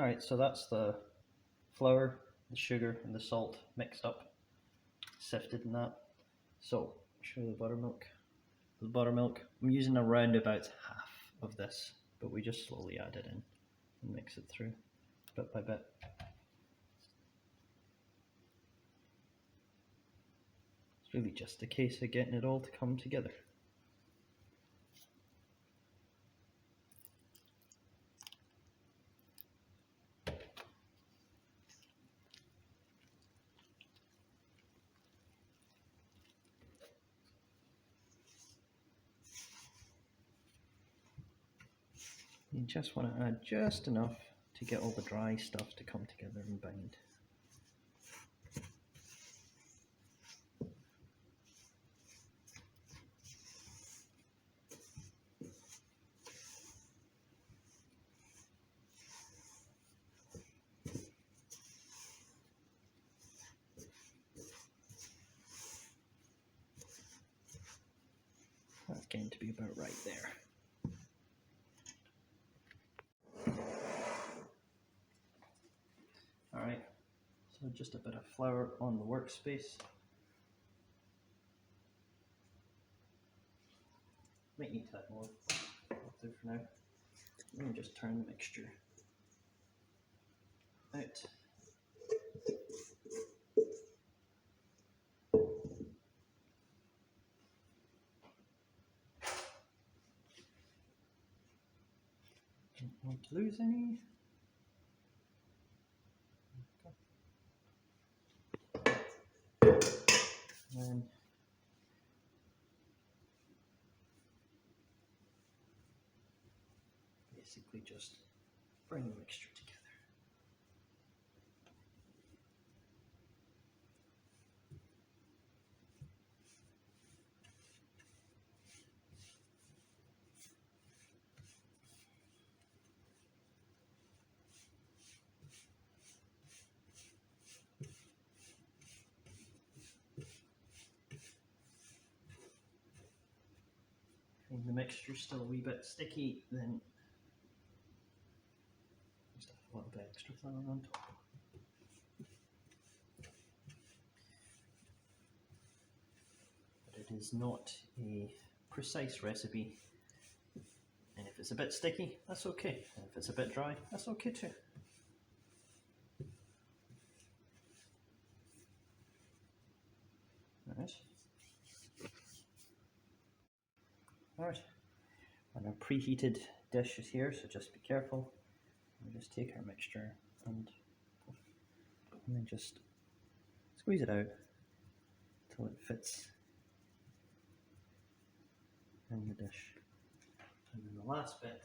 Alright, so that's the flour, the sugar and the salt mixed up, sifted in that. So, show you the buttermilk. The buttermilk, I'm using around about half of this, but we just slowly add it in and mix it through bit by bit. It's really just a case of getting it all to come together. You just want to add just enough to get all the dry stuff to come together and bind. That's getting to be about right there. Alright, so just a bit of flour on the workspace. Might need to add more. I'll do for now. Let me just turn the mixture out. Don't want to lose any. And then basically just bring the mixture together. If the mixture's still a wee bit sticky, then just a little bit extra flour on top. But it is not a precise recipe, and if it's a bit sticky, that's okay. And if it's a bit dry, that's okay too. Alright, and our preheated dish is here, so just be careful. We'll just take our mixture and then just squeeze it out until it fits in the dish. And then the last bit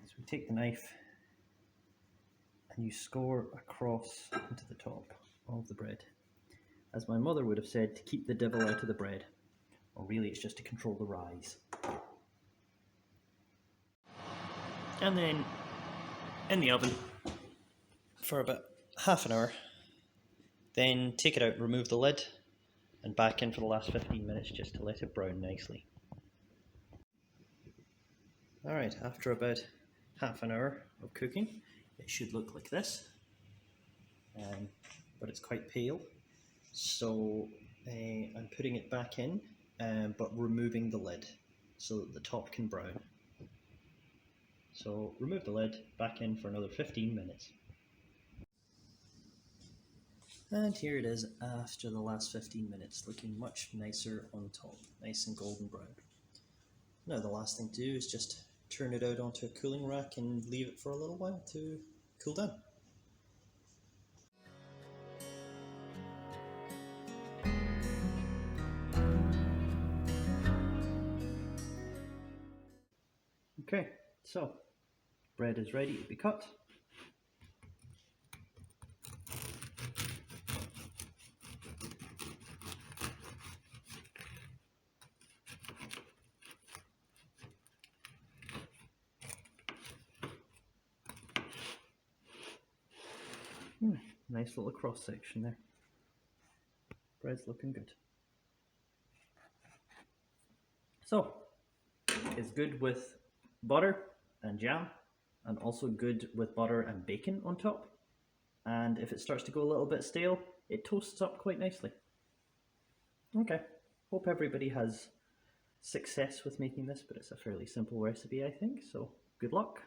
is we take the knife and you score across into the top of the bread. As my mother would have said, to keep the devil out of the bread. Or really it's just to control the rise. And then in the oven for about half an hour. Then take it out, remove the lid, and back in for the last 15 minutes just to let it brown nicely. Alright, after about half an hour of cooking, it should look like this. But it's quite pale. So I'm putting it back in, but removing the lid so that the top can brown. So remove the lid, back in for another 15 minutes. And here it is after the last 15 minutes, looking much nicer on top, nice and golden brown. Now the last thing to do is just turn it out onto a cooling rack and leave it for a little while to cool down. Okay, so bread is ready to be cut. Nice little cross section there. Bread's looking good. So, it's good with butter and jam and also good with butter and bacon on top. And if it starts to go a little bit stale, it toasts up quite nicely. Okay, hope everybody has success with making this, but it's a fairly simple recipe, I think, so good luck.